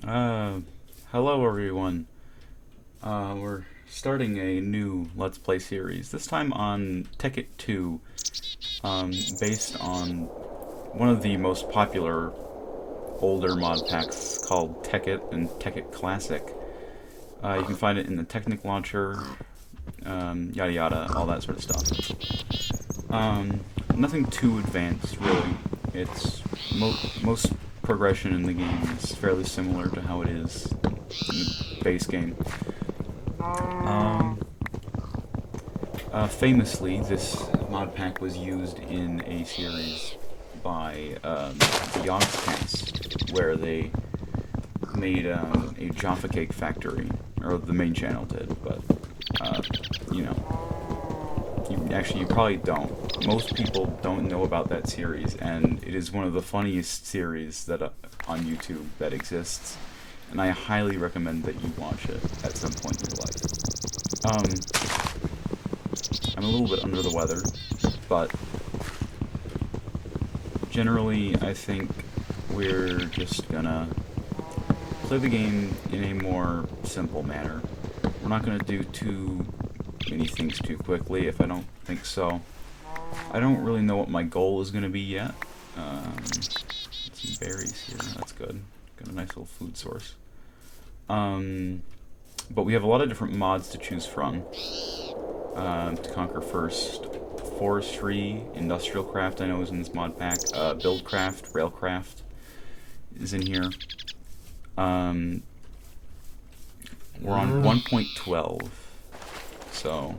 Uh, Hello everyone. We're starting a new Let's Play series, this time on Tekkit 2, based on one of the most popular older mod packs called Tekkit and Tekkit Classic. You can find it in the Technic Launcher, yada yada, all that sort of stuff. Nothing too advanced, really. It's most progression in the game is fairly similar to how it is in the base game. Famously, this mod pack was used in a series by the Yogscast, where they made a Jaffa Cake factory, or the main channel did, but, you know, you probably don't. Most people don't know about that series, and it is one of the funniest series that on YouTube that exists, and I highly recommend that you watch it at some point in your life. I'm a little bit under the weather, but generally I think we're just gonna play the game in a more simple manner. We're not gonna do too many things too quickly, if I don't think so. I don't really know what my goal is gonna be yet. Some berries here, that's good. Got a nice little food source. But we have a lot of different mods to choose from. To conquer first, forestry, industrial craft I know is in this mod pack, buildcraft, railcraft is in here. We're on 1.12, so,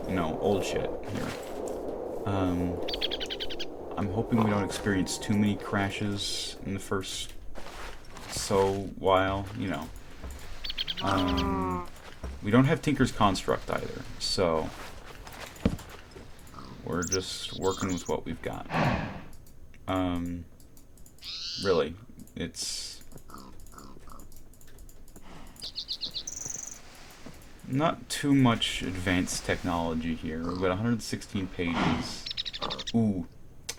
you know, old shit here. I'm hoping we don't experience too many crashes in the first while, you know. We don't have Tinker's Construct either, so we're just working with what we've got. Really, it's not too much advanced technology here. We've got 116 pages. Ooh,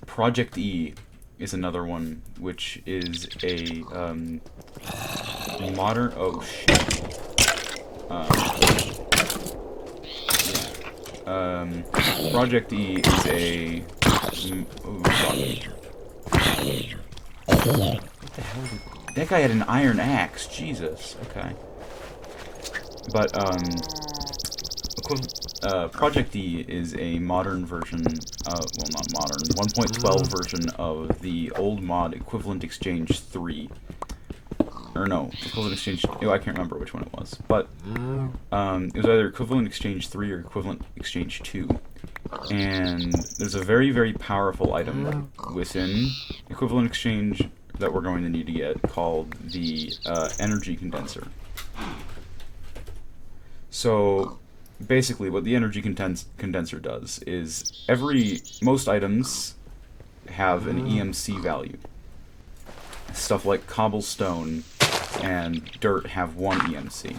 Project E is another one, which is a modern. Oh shit. Project E is a. What the hell? That guy had an iron axe. Jesus. Okay. But Project E is a modern version. Well, not modern. 1.12 version of the old mod Equivalent Exchange 3. Or no, Equivalent Exchange. Oh, I can't remember which one it was, but it was either Equivalent Exchange 3 or Equivalent Exchange 2. And there's a very, very powerful item within Equivalent Exchange that we're going to need to get called the energy condenser. So basically, what the energy condenser does is most items have an EMC value. Stuff like cobblestone and dirt have 1 EMC,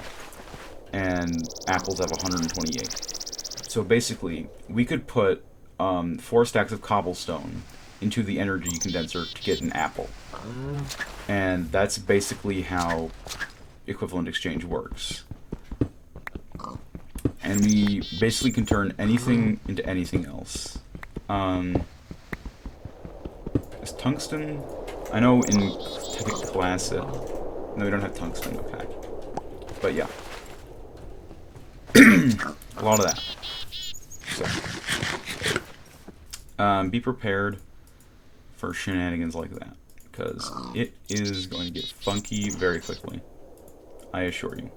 and apples have 128. So basically, we could put 4 stacks of cobblestone into the energy condenser to get an apple. And that's basically how Equivalent Exchange works. And we basically can turn anything into anything else. Is tungsten? I know in Tekkit Classic. No, we don't have tungsten, okay. But yeah. A lot of that. So. Be prepared for shenanigans like that, because it is going to get funky very quickly. I assure you.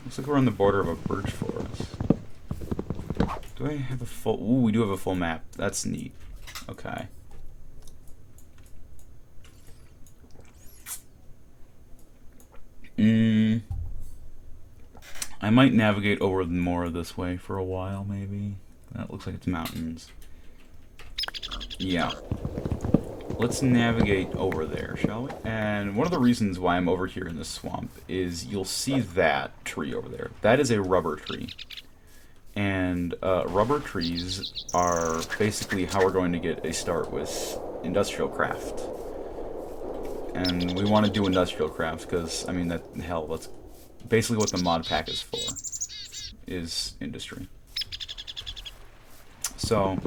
Looks like we're on the border of a birch forest. Do I have a full... Ooh, we do have a full map. That's neat. Okay. I might navigate over more this way for a while, maybe. That looks like it's mountains. Yeah. Let's navigate over there, shall we? And one of the reasons why I'm over here in this swamp is you'll see that tree over there. That is a rubber tree. And rubber trees are basically how we're going to get a start with industrial craft. And we want to do industrial craft because, I mean, hell, that's basically what the mod pack is for, is industry. So,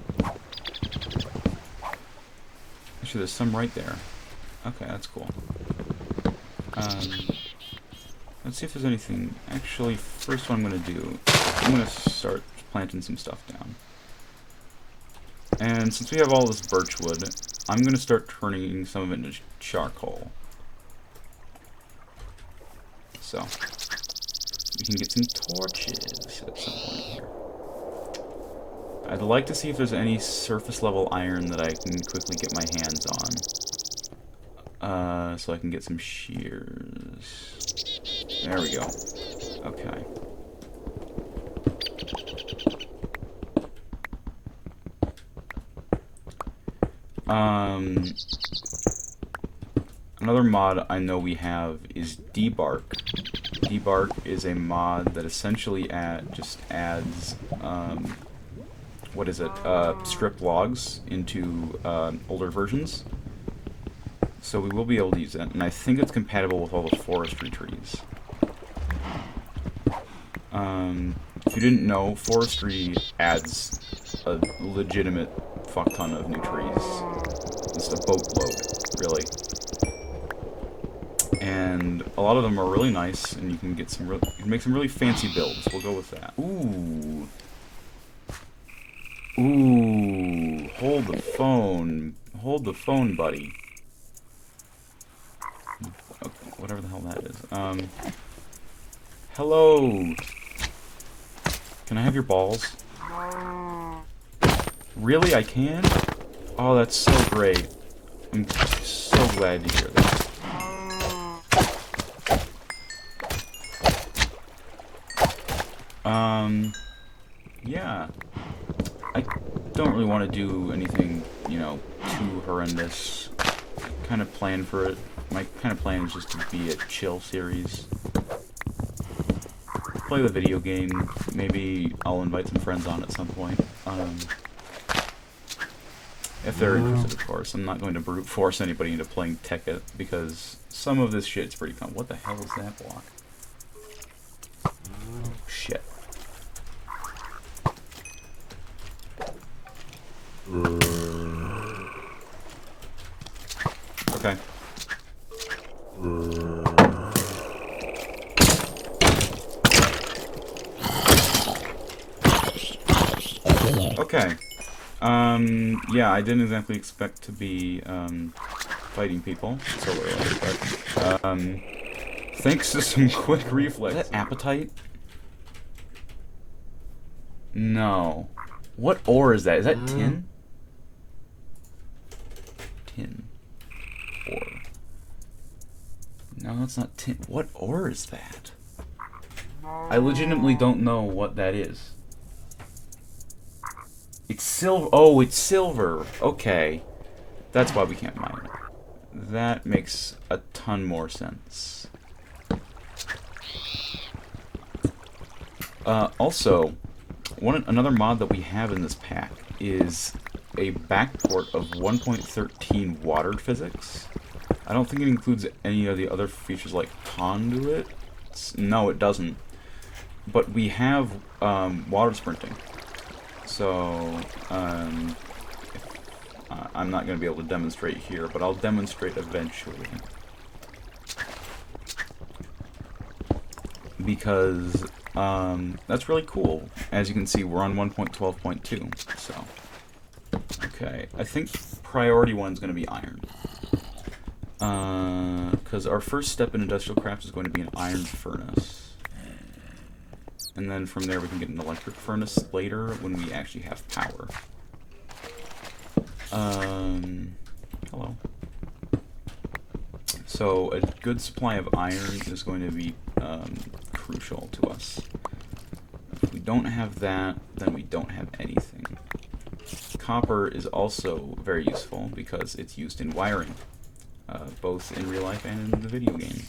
actually there's some right there. Okay, that's cool. Let's see if there's anything. Actually, first what I'm going to do, I'm going to start planting some stuff down. And since we have all this birch wood, I'm going to start turning some of it into charcoal. So, we can get some torches at some point here. I'd like to see if there's any surface level iron that I can quickly get my hands on. So I can get some shears. There we go. Okay. Another mod I know we have is debark. Debark is a mod that essentially just adds, what is it, stripped logs into older versions. So we will be able to use it, and I think it's compatible with all the forestry trees. If you didn't know, forestry adds a legitimate fuck ton of new trees. Just a boatload, really. And a lot of them are really nice, and you can get some you can make some really fancy builds. We'll go with that. Ooh. Ooh. Hold the phone. Hold the phone, buddy. Okay, whatever the hell that is. Hello. Can I have your balls? Really, I can? Oh, that's so great. I'm so glad to hear that. Yeah. I don't really want to do anything, you know, too horrendous. Kind of plan for it. My kind of plan is just to be a chill series. Play the video game. Maybe I'll invite some friends on at some point. If they're interested, of course. I'm not going to brute force anybody into playing Tekkit, because some of this shit's pretty fun. What the hell is that block? Shit. Okay. Okay. Yeah, I didn't exactly expect to be, fighting people so early, but, thanks to some quick reflex. Is that appetite? No. What ore is that? Is that tin? Tin. Ore. No, that's not tin. What ore is that? I legitimately don't know what that is. It's silver. Oh, it's silver. Okay. That's why we can't mine it. That makes a ton more sense. Also, another mod that we have in this pack is a backport of 1.13 water physics. I don't think it includes any of the other features like conduit. No, it doesn't. But we have water sprinting. So, I'm not going to be able to demonstrate here, but I'll demonstrate eventually. Because that's really cool. As you can see, we're on 1.12.2, so... Okay, I think priority 1 is going to be iron. Because our first step in industrial craft is going to be an iron furnace. And then from there we can get an electric furnace later when we actually have power. Hello. So a good supply of iron is going to be crucial to us. If we don't have that, then we don't have anything. Copper is also very useful because it's used in wiring, both in real life and in the video game.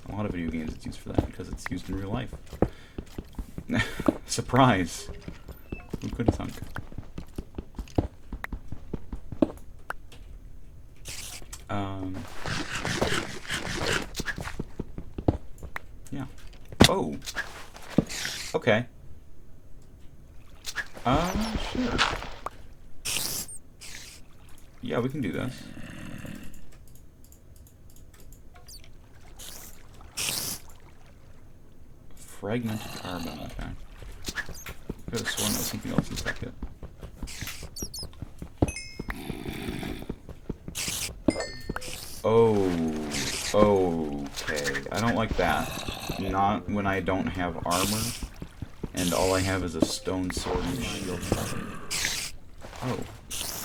A lot of video games it's used for that because it's used in real life. Surprise! Who could have thunk? Yeah. Oh! Okay. Sure. Yeah, we can do this. Fragmented carbon, okay. Could have sworn there was something else in Tekkit. Oh, okay. I don't like that. Not when I don't have armor, and all I have is a stone sword and shield. Oh,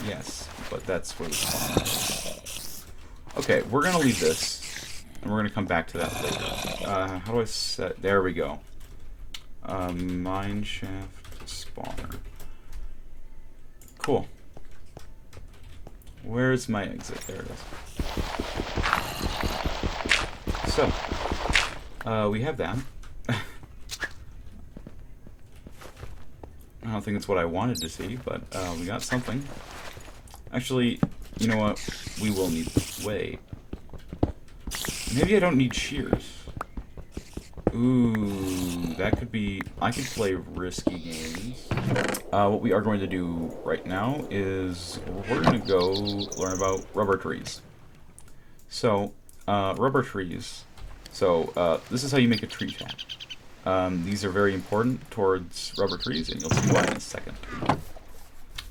yes, but that's where the spawn is. Okay, we're gonna leave this, and we're gonna come back to that later. How do I set? There we go. Mine shaft spawner. Cool. Where's my exit? There it is. So, we have that. I don't think it's what I wanted to see, but we got something. Actually, you know what? We will need... Wait. Maybe I don't need shears. Ooh, that could be... I could play risky games. What we are going to do right now is we're going to go learn about rubber trees. So, rubber trees. So, this is how you make a tree tap. These are very important towards rubber trees, and you'll see why in a second.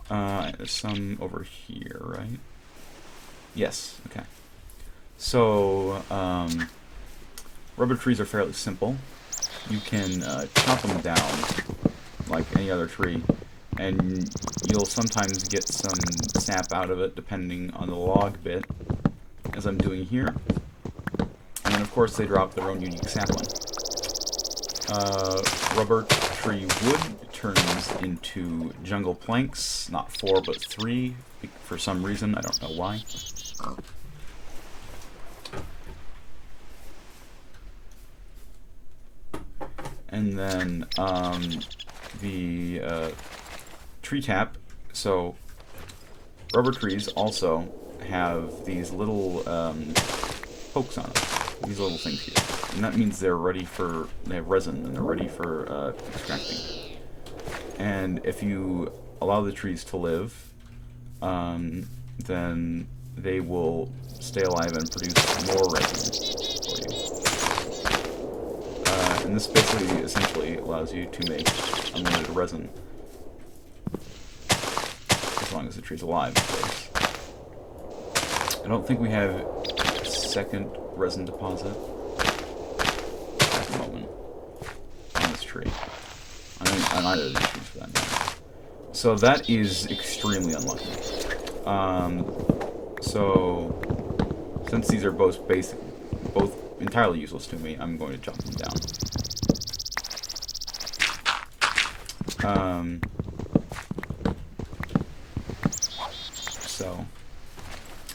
There's some over here, right? Yes, okay. So, rubber trees are fairly simple. You can chop them down like any other tree, and you'll sometimes get some sap out of it depending on the log bit, as I'm doing here. And then of course they drop their own unique sapling. Rubber tree wood turns into jungle planks, not 4 but 3, for some reason, I don't know why. And then the tree tap, so rubber trees also have these little pokes on them, these little things here. And that means they're ready for, they have resin, and they're ready for extracting. And if you allow the trees to live, then they will stay alive and produce more resin for you. And this basically, essentially, allows you to make unlimited resin. As long as the tree's alive, of course. I don't think we have a second resin deposit at the moment on this tree. On either of these trees, for that matter. So that is extremely unlucky. So since these are both entirely useless to me, I'm going to chop them down.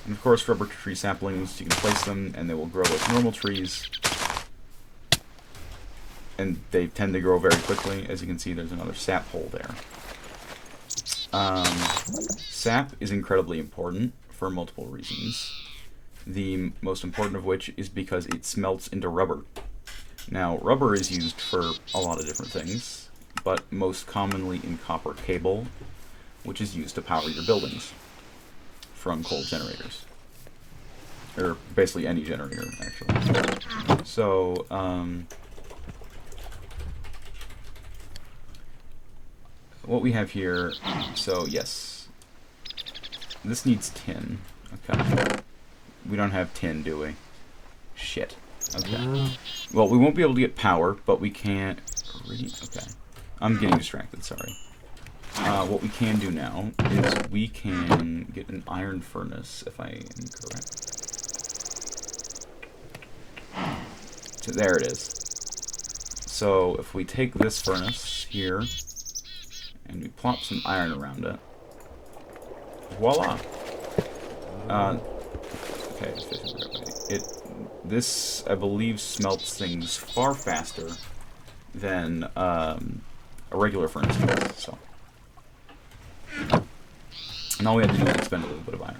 And of course, rubber tree saplings, you can place them and they will grow like normal trees. And they tend to grow very quickly. As you can see, there's another sap hole there. Sap is incredibly important for multiple reasons. The most important of which is because it smelts into rubber. Now, rubber is used for a lot of different things, but most commonly in copper cable, which is used to power your buildings from coal generators. Or basically any generator, actually. So, what we have here, so yes, this needs tin. Okay. We don't have tin, do we? Shit. Okay. Well, we won't be able to get power, but we can't... Okay. I'm getting distracted, sorry. What we can do now is we can get an iron furnace, if I am correct. So there it is. So if we take this furnace here, and we plop some iron around it, voila! Okay, this, I believe, smelts things far faster than a regular furnace does. So, and all we had to do was expend a little bit of iron.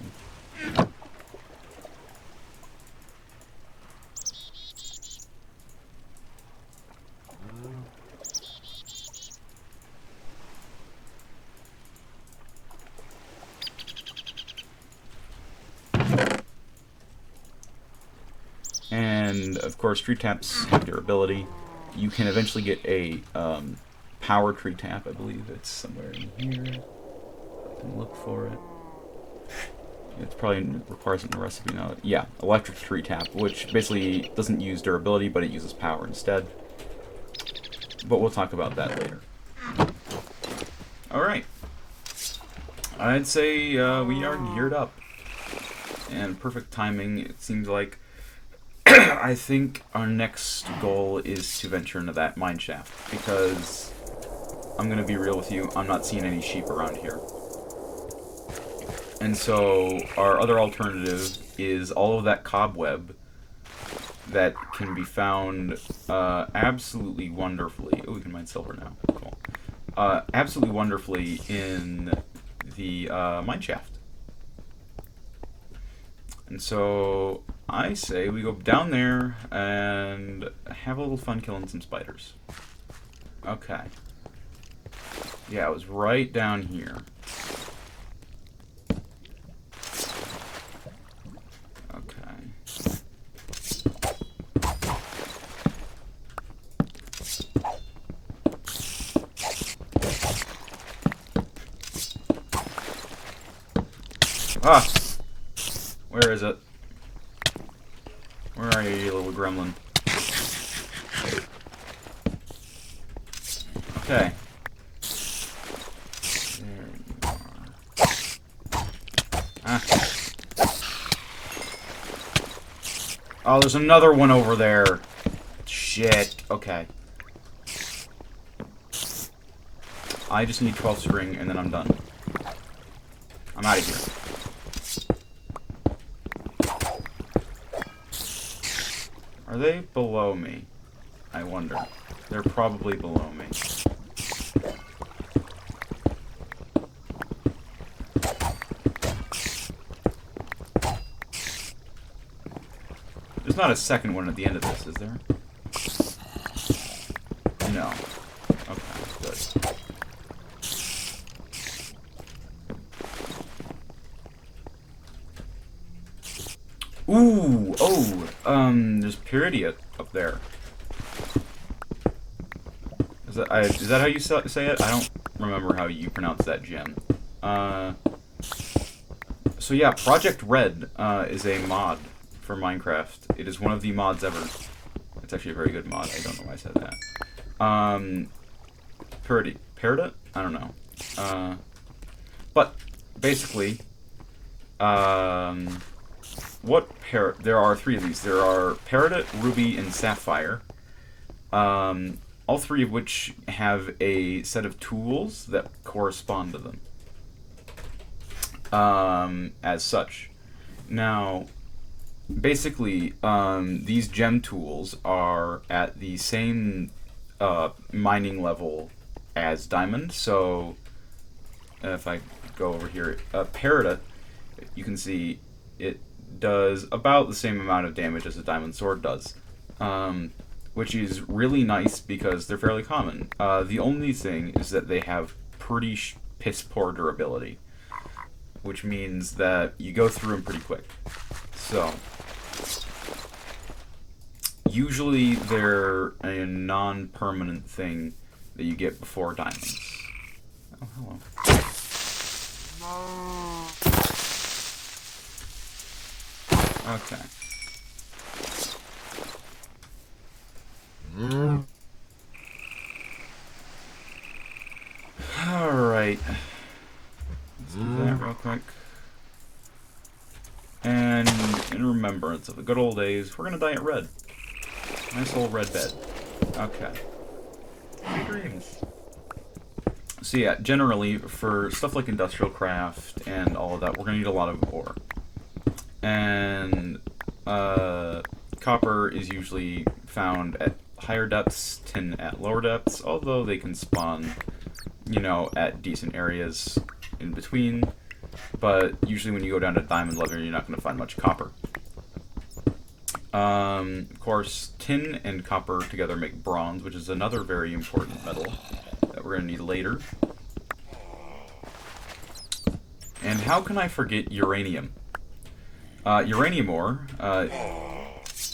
And of course, tree taps have durability. You can eventually get a power tree tap. I believe it's somewhere in here. I can look for it. It probably requires it in the recipe now. Yeah, electric tree tap, which basically doesn't use durability, but it uses power instead. But we'll talk about that later. Alright. I'd say we are geared up. And perfect timing, it seems like. I think our next goal is to venture into that mine shaft, because I'm going to be real with you, I'm not seeing any sheep around here. And so our other alternative is all of that cobweb that can be found absolutely wonderfully. Oh, we can mine silver now. Cool. Absolutely wonderfully in the mine shaft. And so I say we go down there and have a little fun killing some spiders. Okay. Yeah, it was right down here. Okay. Ah! Where is it? Where are you, you little gremlin? Okay. There you are. Ah. Oh, there's another one over there. Shit. Okay. I just need 12 string and then I'm done. I'm out of here. Are they below me? I wonder. They're probably below me. There's not a second one at the end of this, is there? No. Okay, good. Ooh! Oh! There's Pyridia up there. Is that how you say it? I don't remember how you pronounce that gem. So yeah, Project Red is a mod for Minecraft. It is one of the mods ever. It's actually a very good mod. I don't know why I said that. Pyrita? I don't know. But basically, there are three of these. There are Peridot, Ruby, and Sapphire. All three of which have a set of tools that correspond to them. As such. Now, basically, these gem tools are at the same mining level as diamond. So, if I go over here, Peridot, you can see it does about the same amount of damage as a diamond sword does, which is really nice because they're fairly common. The only thing is that they have pretty piss poor durability, which means that you go through them pretty quick. So usually they're a non-permanent thing that you get before diamonds. Oh, hello. Okay. Alright. Let's do that real quick. And in remembrance of the good old days, we're gonna dye it red. Nice old red bed. Okay. Dreams. So yeah, generally, for stuff like industrial craft and all of that, we're gonna need a lot of ore. And copper is usually found at higher depths, tin at lower depths, although they can spawn, you know, at decent areas in between. But usually when you go down to diamond level, you're not going to find much copper. Of course, tin and copper together make bronze, which is another very important metal that we're going to need later. And how can I forget uranium? Uranium ore,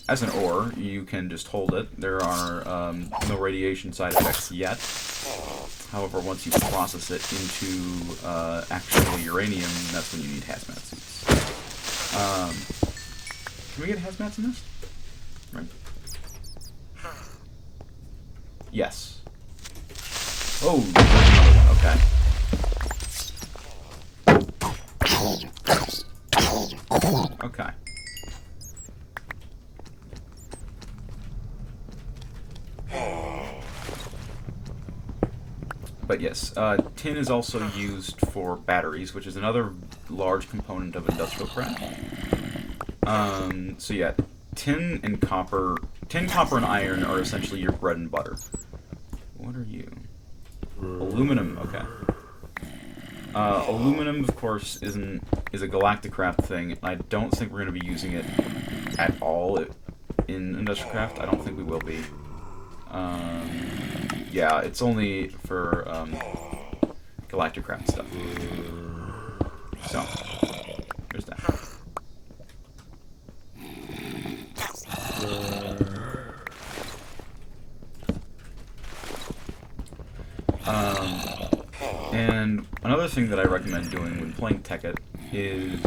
as an ore, you can just hold it. There are no radiation side effects yet. However, once you process it into actual uranium, that's when you need hazmat suits. Can we get hazmats in this? Right. Yes. Oh, there's another one. Okay. Okay. But yes, tin is also used for batteries, which is another large component of industrial craft. So yeah, tin, copper, and iron are essentially your bread and butter. What are you? Aluminum, okay. Aluminum, of course, is a Galacticraft thing. I don't think we're going to be using it at all in Industrial Craft. I don't think we will be. Yeah, it's only for Galacticraft stuff. So, there's that. And another thing that I recommend doing when playing Tekkit is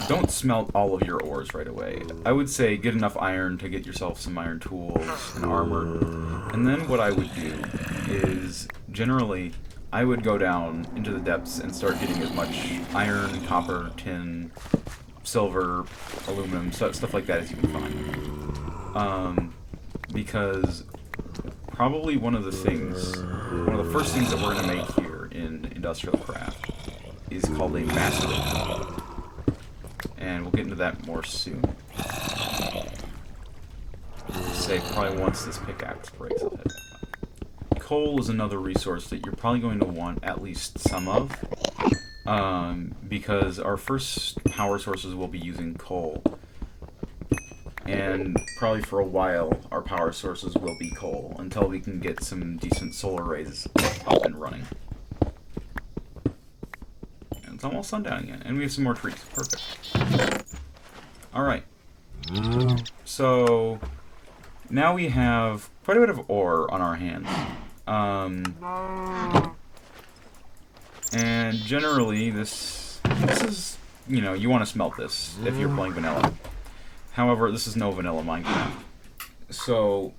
don't smelt all of your ores right away. I would say get enough iron to get yourself some iron tools and armor. And then what I would do is, generally, I would go down into the depths and start getting as much iron, copper, tin, silver, aluminum, stuff like that as you can find. Because probably one of the first things that we're going to make here in Industrial Craft is called a master. And we'll get into that more soon. Say probably once this pickaxe breaks ahead. Coal is another resource that you're probably going to want at least some of, because our first power sources will be using coal. And probably for a while, our power sources will be coal, until we can get some decent solar arrays up and running. And it's almost sundown again, and we have some more trees. Perfect. Alright. So, now we have quite a bit of ore on our hands. And generally, this is, you know, you want to smelt this if you're playing vanilla. However, this is no vanilla Minecraft. So,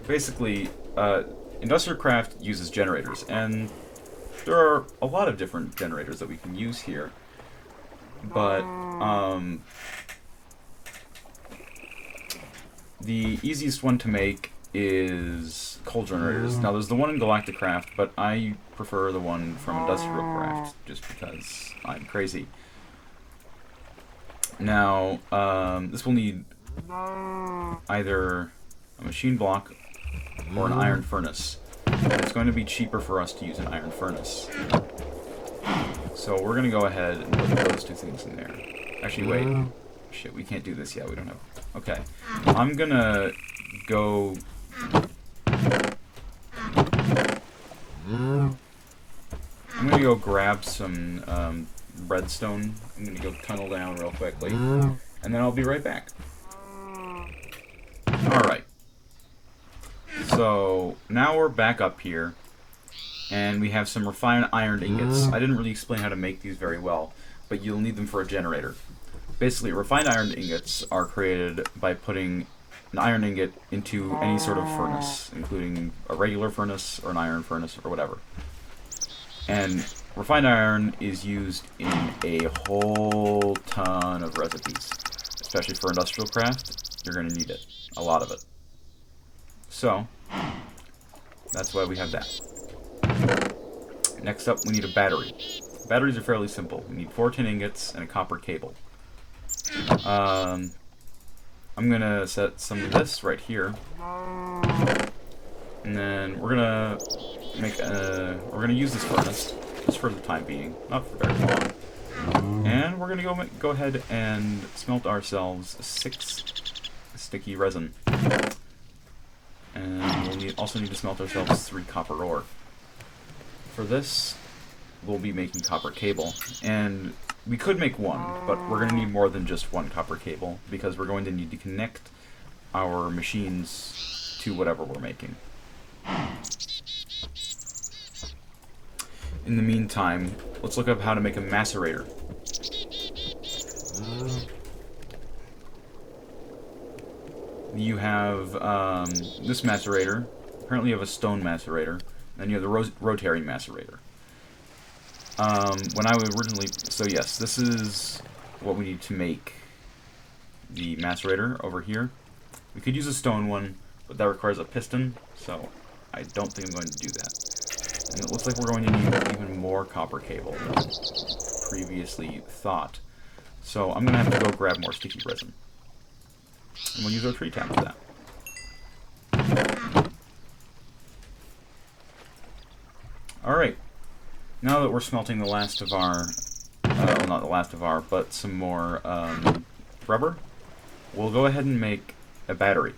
basically, Industrial Craft uses generators, and there are a lot of different generators that we can use here. But, the easiest one to make is coal generators. Now, there's the one in Galacticraft, but I prefer the one from Industrial Craft, just because I'm crazy. Now, this will need either a machine block or an iron furnace. It's going to be cheaper for us to use an iron furnace. So we're going to go ahead and put those two things in there. Actually, wait. Shit, we can't do this yet. We don't have... Okay. I'm going to go... I'm going to go grab some redstone. I'm going to go tunnel down real quickly. And then I'll be right back. Alright. So, now we're back up here. And we have some refined iron ingots. I didn't really explain how to make these very well, but you'll need them for a generator. Basically, refined iron ingots are created by putting an iron ingot into any sort of furnace, including a regular furnace or an iron furnace or whatever. And refined iron is used in a whole ton of recipes. Especially for industrial craft, you're going to need it. A lot of it. So, that's why we have that. Next up, we need a battery. Batteries are fairly simple. We need 4 tin ingots and a copper cable. I'm gonna set some of this right here, and then we're gonna use this furnace just for the time being, not for very long. And we're gonna go ahead and smelt ourselves 6 sticky resin, and we'll also need to smelt ourselves 3 copper ore. For this, we'll be making copper cable, and we could make 1, but we're going to need more than just 1 copper cable, because we're going to need to connect our machines to whatever we're making. In the meantime, let's look up how to make a macerator. You have this macerator. Apparently you have a stone macerator. Then you have the rotary macerator. When I would originally... So yes, this is what we need to make the macerator over here. We could use a stone one, but that requires a piston, so I don't think I'm going to do that. And it looks like we're going to need even more copper cable than previously thought. So I'm going to have to go grab more sticky resin. And we'll use our tree tab for that. Alright. Now that we're smelting the last of our... well, not the last of our, but some more rubber, we'll go ahead and make a battery.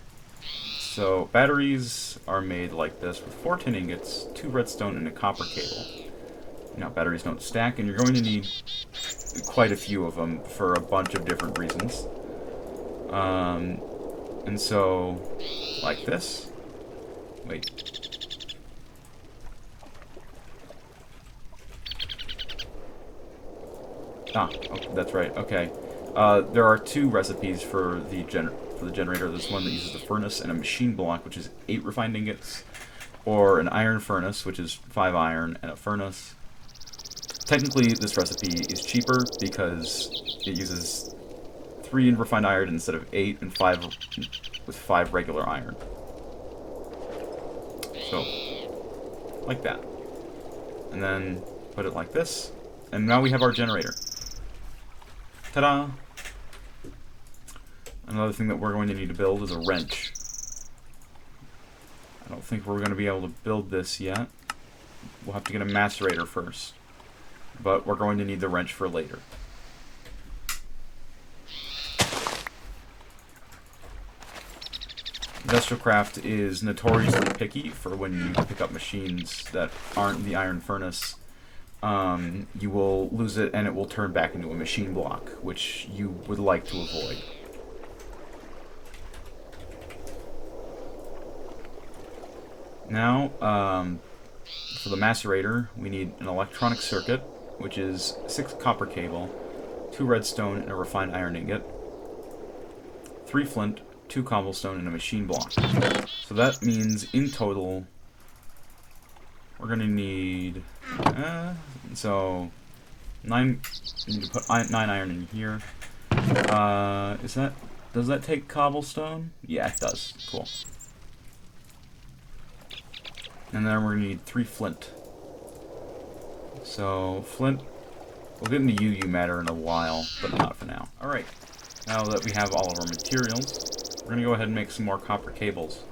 So batteries are made like this with 4 tin ingots, 2 redstone, and a copper cable. Now batteries don't stack, and you're going to need quite a few of them for a bunch of different reasons. And so, like this. Wait. Ah, oh, that's right. Okay. There are 2 recipes for the generator. There's one that uses the furnace and a machine block, which is 8 refined ingots, or an iron furnace, which is 5 iron and a furnace. Technically, this recipe is cheaper because it uses 3 refined iron instead of 8, and 5 with 5 regular iron. So, like that. And then put it like this, and now we have our generator. Ta-da! Another thing that we're going to need to build is a wrench. I don't think we're going to be able to build this yet. We'll have to get a macerator first. But we're going to need the wrench for later. IndustrialCraft is notoriously picky for when you pick up machines that aren't the iron furnace. You will lose it and it will turn back into a machine block, which you would like to avoid. Now, for the macerator, we need an electronic circuit, which is 6 copper cable, 2 redstone, and a refined iron ingot, 3 flint, 2 cobblestone, and a machine block. So that means, in total, we're going to need... so, 9... We need to put 9 iron in here. Does that take cobblestone? Yeah, it does. Cool. And then we're going to need 3 flint. So, flint, we'll get into UU matter in a while, but not for now. Alright, now that we have all of our materials, we're going to go ahead and make some more copper cables.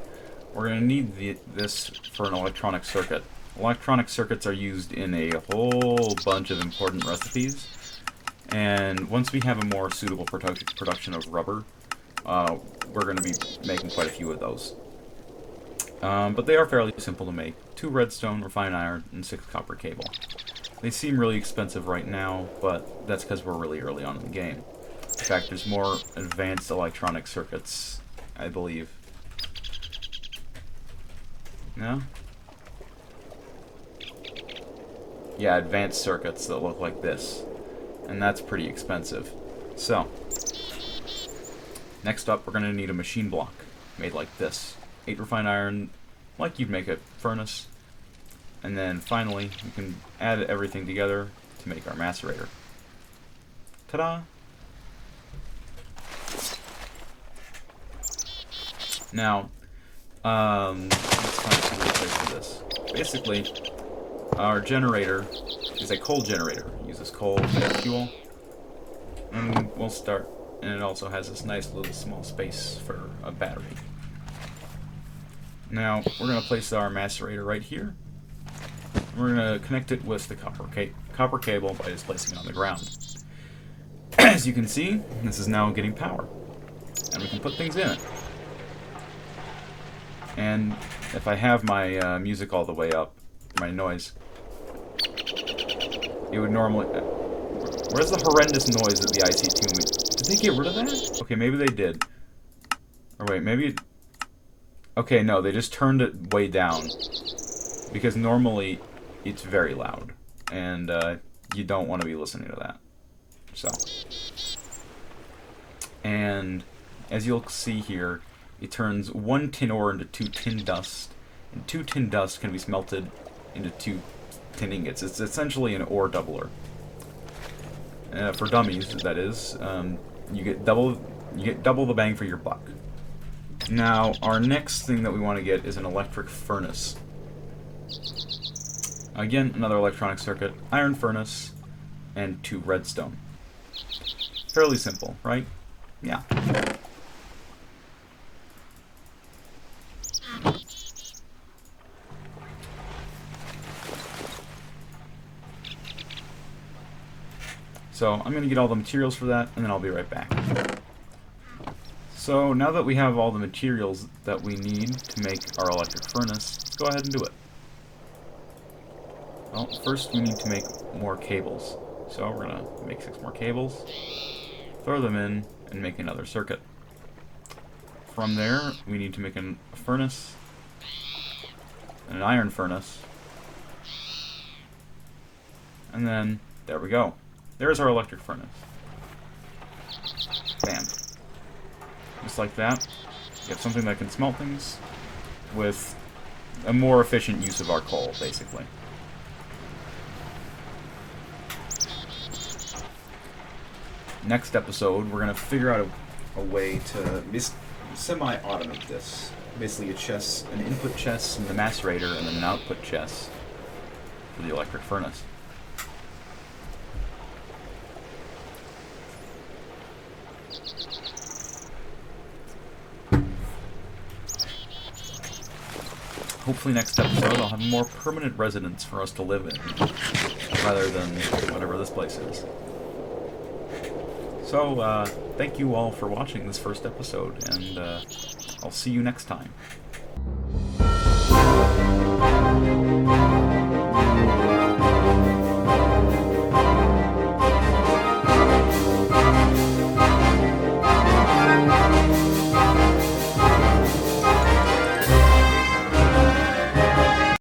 We're going to need this for an electronic circuit. Electronic circuits are used in a whole bunch of important recipes, and once we have a more suitable production of rubber, we're going to be making quite a few of those. But they are fairly simple to make. 2 redstone, refined iron, and 6 copper cable. They seem really expensive right now, but that's because we're really early on in the game. In fact, there's more advanced electronic circuits, I believe. No? Yeah, advanced circuits that look like this. And that's pretty expensive. So, next up, we're going to need a machine block made like this. 8 refined iron, like you'd make a furnace. And then finally, we can add everything together to make our macerator. Ta-da! Now, let's find some good place for this. Basically, our generator is a coal generator. It uses coal to make fuel. And we'll start and it also has this nice little small space for a battery. Now, we're going to place our macerator right here. We're going to connect it with the copper cable by just placing it on the ground. As you can see, this is now getting power, and we can put things in it. And if I have my music all the way up, my noise, it would normally... Where's the horrendous noise that the IC2 made? Did they get rid of that? Okay, maybe they did. Or wait, maybe... Okay, no, they just turned it way down. Because normally, it's very loud. And you don't want to be listening to that. So. And as you'll see here, it turns 1 tin ore into 2 tin dust. And 2 tin dust can be smelted into 2 tin ingots. It's essentially an ore doubler. For dummies, that is. You get double the bang for your buck. Now, our next thing that we want to get is an electric furnace. Again, another electronic circuit, iron furnace, and 2 redstone. Fairly simple, right? Yeah. So I'm going to get all the materials for that, and then I'll be right back. So now that we have all the materials that we need to make our electric furnace, let's go ahead and do it. Well, first we need to make more cables. So we're going to make 6 more cables, throw them in, and make another circuit. From there, we need to make a furnace, and an iron furnace, and then there we go. There's our electric furnace. Bam. Just like that. You have something that can smelt things with a more efficient use of our coal, basically. Next episode, we're going to figure out a way to semi-automate this. Basically a chest, an input chest in the macerator, and then an output chest for the electric furnace. Hopefully next episode I'll have a more permanent residence for us to live in, rather than whatever this place is. So, thank you all for watching this first episode, and I'll see you next time.